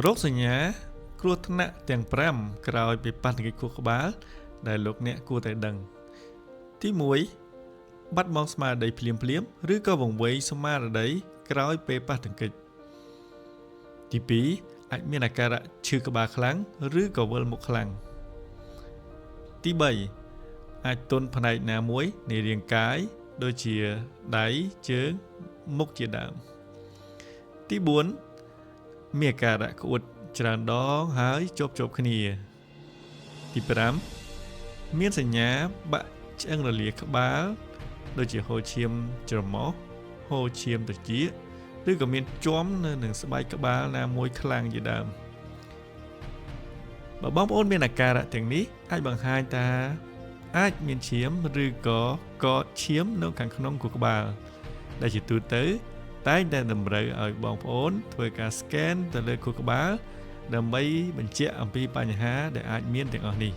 រោគសញ្ញាគ្រោះថ្នាក់ទាំង5ក្រោយពីប៉ះទង្គិចខួរក្បាលដែលលោកអ្នកគួរតែដឹងទី1បាត់បង់ស្មារតីភ្លាមឬក៏វង្វេងស្មារតីក្រោយពេលប៉ះទង្គិចទី2អាចមានអាការៈឈឺក្បាលខ្លាំងឬក៏វិលមុខខ្លាំងទី3អាចទន់ផ្នែកណាមួយនៃរាងកាយដូចជាដៃជើងមុខជាដើមទី4មានអាការៈក្អួតច្រើនដងហើយជាប់គ្នាទី5មានសញ្ញាបាក់ឆ្អឹងរលាក្បាលដូចជាហូរឈាមច្រមុះហូរឈាមត្រចៀកឬក៏មានជាំនៅនឹងស្បែកក្បាលណាមួយខ្លាំងជាដើមបើបងប្អូនមានអាការៈទាំងនេះអាចបង្ហាញថាអាចមានឈាមឬក៏កកឈាមនៅខាងក្នុងខួរក្បាលដែលជាទូទៅតែងតែតម្រូវឲ្យបងប្អូនធ្វើការ scan ទៅលើខួរក្បាលដើម្បីបញ្ជាក់អំពីបញ្ហាដែលអាចមានទាំងអស់នេះ